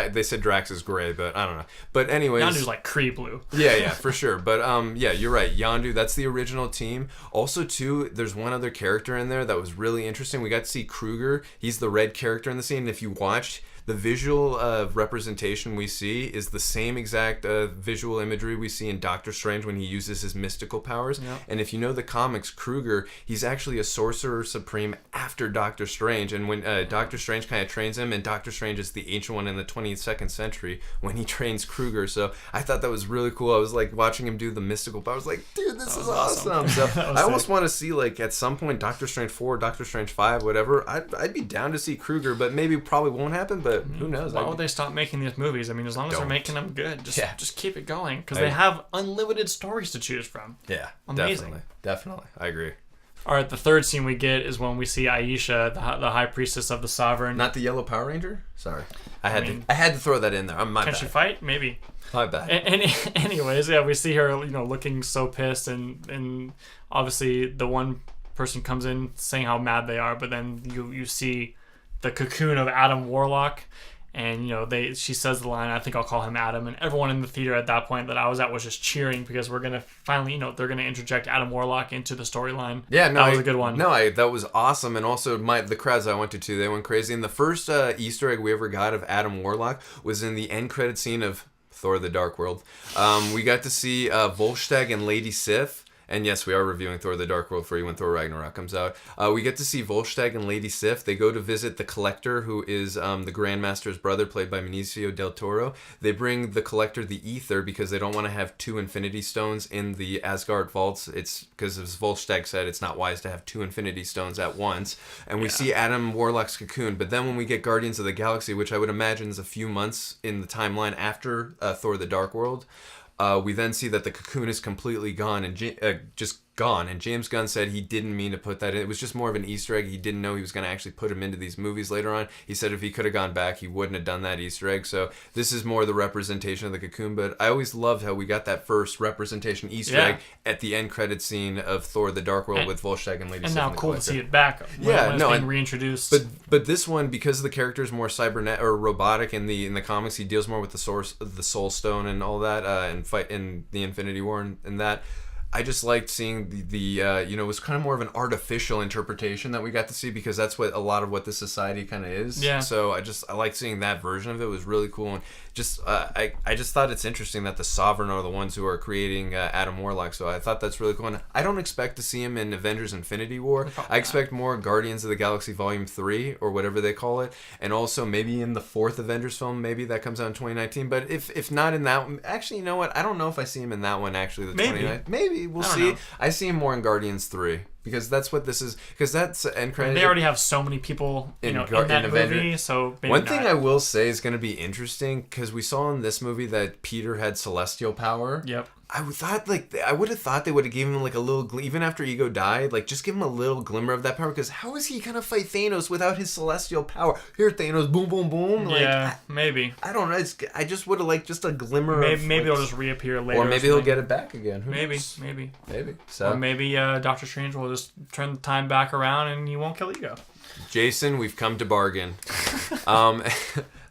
they said Drax is gray, but I don't know. But anyways, Yondu's like Kree blue. yeah, for sure. But yeah, you're right. Yondu, that's the original team. Also, too, there's one other character in there that was really interesting. We got to see Kruger. He's the red character in the scene. If you watched, the visual representation we see is the same exact visual imagery we see in Doctor Strange when he uses his mystical powers. Yep. And if you know the comics, Kruger, he's actually a sorcerer supreme after Doctor Strange. And when Doctor Strange kind of trains him, and Doctor Strange is the ancient one in the 22nd century when he trains Kruger. So I thought that was really cool. I was like watching him do the mystical powers, like, dude, this is awesome. So I almost want to see, like, at some point Doctor Strange 4, Doctor Strange 5, whatever. I'd be down to see Kruger, but maybe probably won't happen. But who knows? Why would they stop making these movies? I mean, as long as they're making them good, just keep it going, because they have unlimited stories to choose from. Yeah, amazing. Definitely, I agree. All right, the third scene we get is when we see Aisha, the High Priestess of the Sovereign. Not the Yellow Power Ranger. Sorry, I had to throw that in there. Can bad. she fight? Maybe. My bad. Anyways, yeah, we see her, looking so pissed, and obviously the one person comes in saying how mad they are, but then you see the cocoon of Adam Warlock. And she says the line, "I think I'll call him Adam," and everyone in the theater at that point that I was at was just cheering, because we're gonna finally, they're gonna interject Adam Warlock into the storyline. Yeah, no, that was a good one. No, that was awesome, and also the crowds I went to too, they went crazy. And the first Easter egg we ever got of Adam Warlock was in the end credit scene of Thor: The Dark World. We got to see Volstagg and Lady Sif. And yes, we are reviewing Thor: The Dark World for you when Thor Ragnarok comes out. We get to see Volstagg and Lady Sif. They go to visit the Collector, who is the Grandmaster's brother, played by Benicio del Toro. They bring the Collector the Ether because they don't want to have 2 Infinity Stones in the Asgard vaults. It's because, as Volstagg said, it's not wise to have 2 Infinity Stones at once. And we see Adam Warlock's cocoon. But then when we get Guardians of the Galaxy, which I would imagine is a few months in the timeline after Thor: The Dark World, we then see that the cocoon is completely gone and just gone. And James Gunn said he didn't mean to put that in. It was just more of an Easter egg. He didn't know he was going to actually put him into these movies later on. He said if he could have gone back, he wouldn't have done that Easter egg. So this is more the representation of the cocoon. But I always loved how we got that first representation Easter egg at the end credit scene of Thor: The Dark World with Volstagg and Lady Sif. And now cool to see it back when it's being reintroduced. But this one, because the character is more cybernetic or robotic in the comics, he deals more with the Soul Stone and all that, and fight in the Infinity War and that. I just liked seeing it was kind of more of an artificial interpretation that we got to see, because that's what a lot of what the society kind of is. Yeah. So I like seeing that version of it. It was really cool, and just I just thought it's interesting that the Sovereign are the ones who are creating Adam Warlock. So I thought that's really cool. And I don't expect to see him in Avengers: Infinity War. I expect more Guardians of the Galaxy Volume 3 or whatever they call it, and also maybe in the 4th Avengers film. Maybe that comes out in 2019. But if not in that one, actually, you know what? I don't know if I see him in that one. Actually, maybe we'll see. I see him more in Guardians 3. Because that's what this is. Because that's end credit. They already have so many people, in that movie. So maybe one thing I will say is going to be interesting, because we saw in this movie that Peter had celestial power. Yep. I would have thought they would have given him like a little, even after Ego died, like just give him a little glimmer of that power. Because how is he gonna fight Thanos without his celestial power? Here, Thanos, boom, boom, boom. Yeah, maybe. I don't know. I just would have liked just a glimmer. Maybe it'll just reappear later. Or maybe he'll get it back again. Maybe. So or maybe Doctor Strange will just turn the time back around and he won't kill Ego. Jason, we've come to bargain.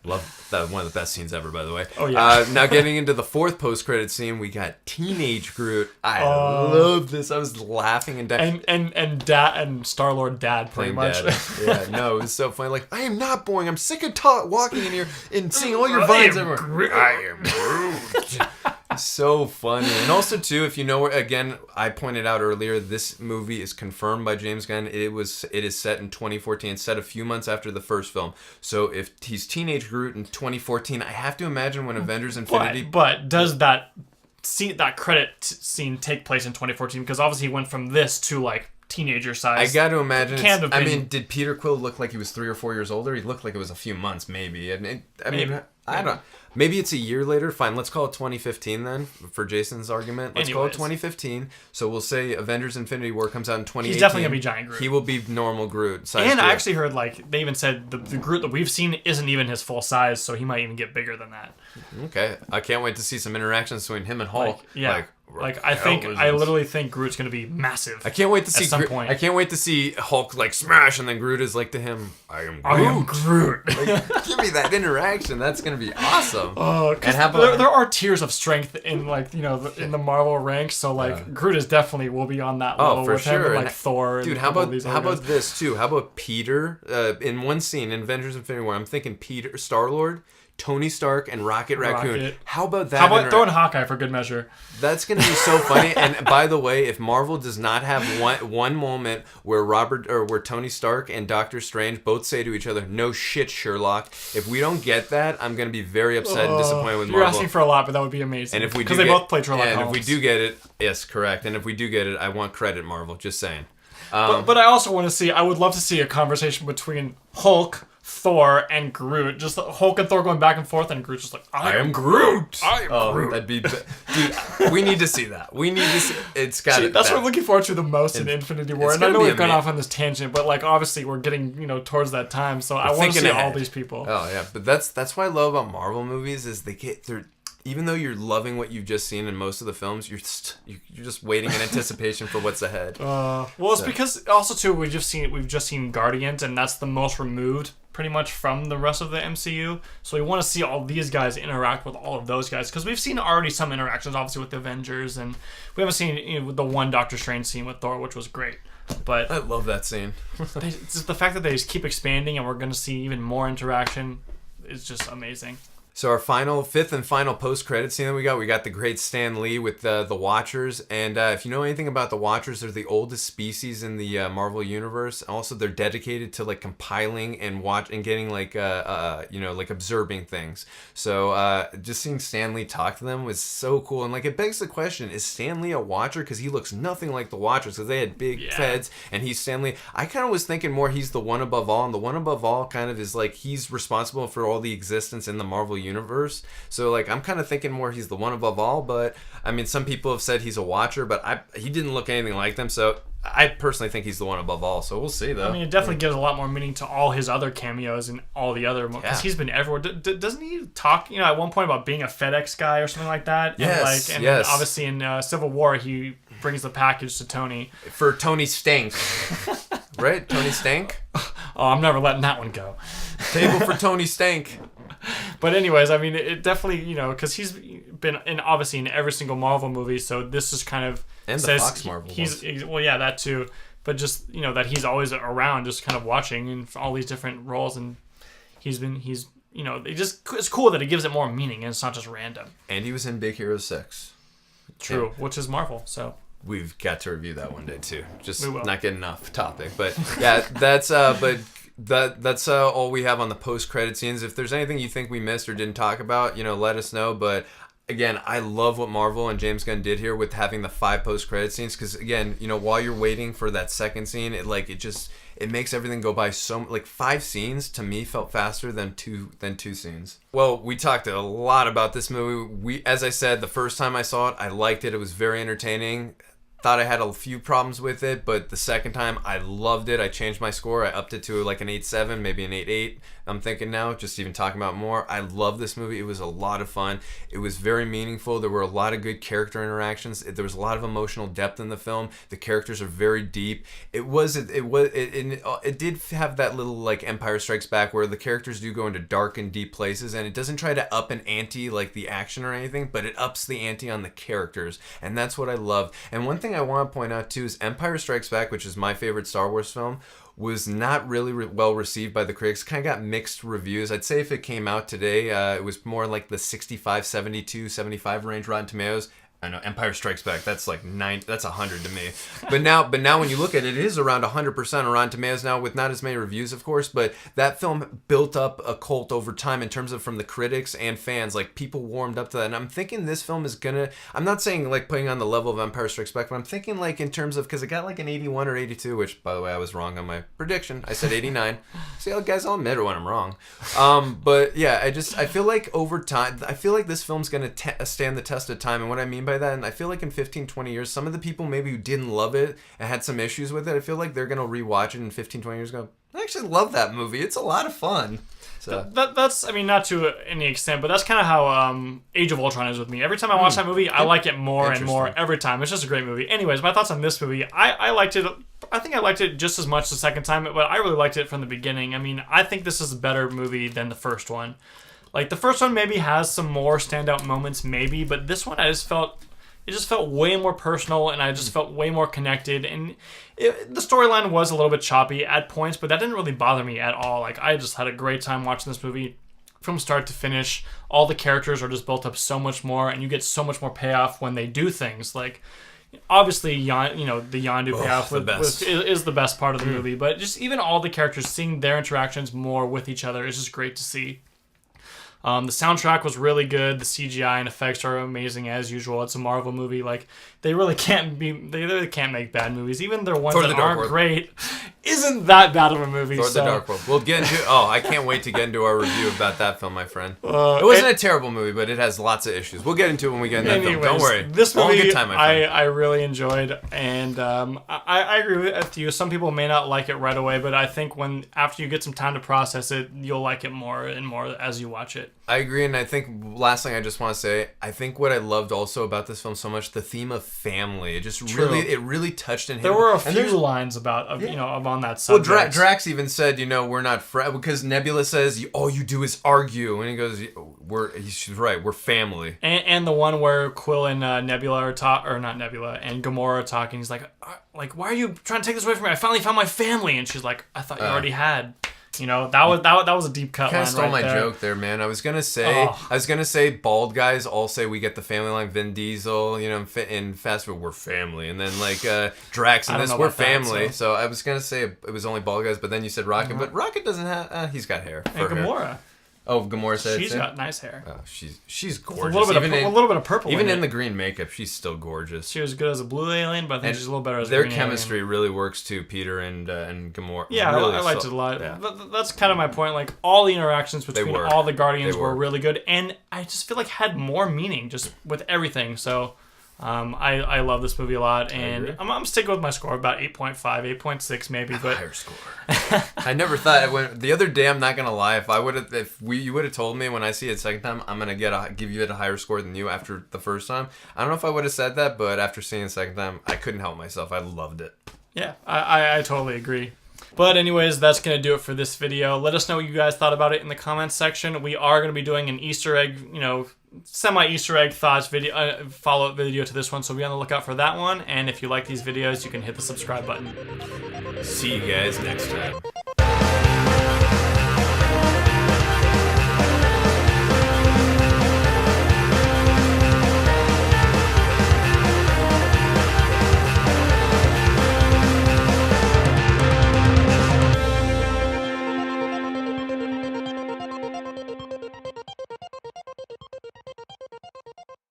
Love that, one of the best scenes ever, by the way. Oh yeah. Now getting into the 4th post-credit scene, we got Teenage Groot. I love this. I was laughing and dying. And Star-Lord dad, pretty much. Dad. Yeah, no, it was so funny. Like, I am not boring. I'm sick of walking in here and seeing all your vines everywhere. I am Groot. So funny. And also too, if you know, again, I pointed out earlier, this movie is confirmed by James Gunn. It is set in 2014. It's set a few months after the first film. So if he's teenage Groot in 2014, I have to imagine when Avengers Infinity... But does that scene take place in 2014? Because obviously he went from this to like teenager size. I got to imagine. I mean, did Peter Quill look like he was 3 or 4 years older? He looked like it was a few months, maybe. And I don't. Maybe it's a year later. Fine, let's call it 2015 then, for Jason's argument. Let's call it 2015. So we'll say Avengers Infinity War comes out in 2018. He's definitely going to be giant Groot. He will be normal Groot. Size and Groot. I actually heard, like, they even said the Groot that we've seen isn't even his full size, so he might even get bigger than that. Okay. I can't wait to see some interactions between him and Hulk. I literally think Groot's going to be massive. I can't wait to see at some point. I can't wait to see Hulk like smash, and then Groot is like to him, I am Groot. Like, give me that interaction. That's gonna be awesome. And there are tiers of strength in, like, you know, in the Marvel ranks. So like Groot is definitely will be on that level for with him, sure. and, like, Thor. Dude, and how about guys. this too? How about Peter in one scene in Avengers Infinity War? I'm thinking Peter, Star-Lord, Tony Stark, and Rocket Raccoon. How about that? How about throwing Hawkeye for good measure? That's going to be so funny. And by the way, if Marvel does not have one moment where where Tony Stark and Doctor Strange both say to each other, "No shit, Sherlock," if we don't get that, I'm going to be very upset and disappointed with Marvel. You're asking for a lot, but that would be amazing. And if we do because they both play Sherlock Holmes. And if we do get it, yes, correct. And if we do get it, I want credit, Marvel. Just saying. But I also want to see. I would love to see a conversation between Hulk, Thor, and Groot. Just Hulk and Thor going back and forth, and Groot's just like, I am Groot. I am Groot. That'd be, dude. We need to see that. We need to see. It's got. That's what I'm looking forward to the most in Infinity War. And I know we've gone off on this tangent, but like obviously we're getting towards that time, so I want to see all these people. Oh yeah, but that's what I love about Marvel movies is they're. Even though you're loving what you've just seen in most of the films, you're just waiting in anticipation for what's ahead. It's because also too we've just seen Guardians, and that's the most removed pretty much from the rest of the MCU. So we want to see all these guys interact with all of those guys, because we've seen already some interactions, obviously with the Avengers, and we haven't seen the one Doctor Strange scene with Thor, which was great. But I love that scene. It's just the fact that they just keep expanding, and we're going to see even more interaction is just amazing. So our fifth and final post-credit scene that we got the great Stan Lee with the Watchers. And if you know anything about the Watchers, they're the oldest species in the Marvel universe. Also, they're dedicated to like compiling and getting like like observing things. So just seeing Stan Lee talk to them was so cool. And like it begs the question: is Stan Lee a Watcher? Because he looks nothing like the Watchers, because they had big heads, and he's Stan Lee. I kind of was thinking more he's the one above all, and the one above all kind of is like he's responsible for all the existence in the Marvel universe. So like I'm kind of thinking more he's the one above all, but I mean some people have said he's a Watcher, but he didn't look anything like them, so I personally think he's the one above all. So we'll see though. I mean, it definitely gives a lot more meaning to all his other cameos and all the other, because he's been everywhere. Doesn't he talk at one point about being a FedEx guy or something like that? Yes, and obviously in Civil War he brings the package to Tony for Tony Stank. Right, Tony Stank. Oh, I'm never letting that one go. Table for Tony Stank. But anyways, I mean, it definitely, because he's been obviously in every single Marvel movie, so this is kind of and the Fox Marvel ones. Well, yeah, that too. But just that he's always around, just kind of watching in all these different roles, and it's cool that it gives it more meaning and it's not just random. And he was in Big Hero 6. True, which is Marvel, so. We've got to review that one day too. Just we will. Not getting off topic, but yeah, that's that's all we have on the post-credit scenes. If there's anything you think we missed or didn't talk about, let us know. But again, I love what Marvel and James Gunn did here with having the 5 post-credit scenes, because again, while you're waiting for that second scene, it makes everything go by so like 5 scenes to me felt faster than two scenes. Well, we talked a lot about this movie. As I said, the first time I saw it, I liked it. It was very entertaining. Thought I had a few problems with it, but the second time I loved it. I changed my score. I upped it to like an 8.7, maybe an 8.8. I'm thinking now, just even talking about more. I love this movie. It was a lot of fun. It was very meaningful. There were a lot of good character interactions. There was a lot of emotional depth in the film. The characters are very deep. It did have that little like Empire Strikes Back where the characters do go into dark and deep places, and it doesn't try to up an ante like the action or anything, but it ups the ante on the characters, and that's what I love. And one thing thing I want to point out too is Empire Strikes Back, which is my favorite Star Wars film, was not really well received by the critics. Kind of got mixed reviews. I'd say if it came out today, it was more like the 65, 72, 75 range Rotten Tomatoes. I know Empire Strikes Back. That's like 9. That's 100 to me. But now when you look at it, it is around 100% on Rotten Tomatoes now, with not as many reviews, of course. But that film built up a cult over time in terms of from the critics and fans. Like, people warmed up to that, and I'm thinking this film is gonna. I'm not saying like putting on the level of Empire Strikes Back, but I'm thinking like in terms of, because it got like an 81 or 82, which by the way I was wrong on my prediction. I said 89. See, guys, I'll admit it when I'm wrong. But yeah, I feel like over time, I feel like this film's gonna stand the test of time, and what I mean by that, and I feel like in 15, 20 years, some of the people maybe who didn't love it and had some issues with it, I feel like they're going to rewatch it in 15, 20 years and go, I actually love that movie. It's a lot of fun. So that's, I mean, not to any extent, but that's kind of how Age of Ultron is with me. Every time I watch that movie, I like it more and more every time. It's just a great movie. Anyways, my thoughts on this movie. I liked it. I think I liked it just as much the second time, but I really liked it from the beginning. I mean, I think this is a better movie than the first one. Like, the first one maybe has some more standout moments, maybe, but this one it just felt way more personal, and I just felt way more connected. And the storyline was a little bit choppy at points, but that didn't really bother me at all. Like, I just had a great time watching this movie from start to finish. All the characters are just built up so much more, and you get so much more payoff when they do things. Like, obviously, the Yondu payoff is the best part of the movie, but just even all the characters, seeing their interactions more with each other is just great to see. The soundtrack was really good. The CGI and effects are amazing as usual. It's a Marvel movie. Like, they really can't make bad movies. Even their ones that aren't great isn't that bad of a movie. Thor: The Dark World. We'll get into. I can't wait to get into our review about that film, my friend. It wasn't a terrible movie, but it has lots of issues. We'll get into it when we get into that film. Don't worry. This movie, good time, my friend. I really enjoyed, and I agree with you. Some people may not like it right away, but I think after you get some time to process it, you'll like it more and more as you watch it. I agree, and I think last thing I just want to say, I think what I loved also about this film so much, the theme of family. It just really touched in him. There were a few lines about on that subject. Well, Drax even said, we're not friends, because Nebula says all you do is argue, and he goes, she's right, we're family. And the one where Quill and Nebula and Gamora are talking. He's like, why are you trying to take this away from me? I finally found my family, and she's like, I thought you already had. That was a deep cut line. Kind of stole my joke there, man. I was gonna say bald guys all say we get the family line. Vin Diesel, in Fast Food, we're family, and then Drax and this, we're family. So I was gonna say it was only bald guys, but then you said Rocket, but Rocket doesn't have. He's got hair. And Gamora. Hair. Oh, Gamora said she's got nice hair. Oh, she's gorgeous. A little bit of purple. Even in the green makeup, she's still gorgeous. She was good as a blue alien, but I think she's a little better as a green alien. Their chemistry really works too, Peter and Gamora. Yeah, really, I liked it a lot. Yeah. That's kind of my point. Like, all the interactions between all the Guardians were really good, and I just feel like had more meaning just with everything. So. I love this movie a lot, and I'm sticking with my score, about 8.5, 8.6 maybe. But higher score. I never thought the other day. I'm not gonna lie. You would have told me when I see it second time, I'm gonna give you a higher score than you after the first time. I don't know if I would have said that, but after seeing it the second time, I couldn't help myself. I loved it. Yeah, I totally agree. But anyways, that's going to do it for this video. Let us know what you guys thought about it in the comments section. We are going to be doing an Easter egg, semi-Easter egg thoughts video, follow-up video to this one, so be on the lookout for that one. And if you like these videos, you can hit the subscribe button. See you guys next time.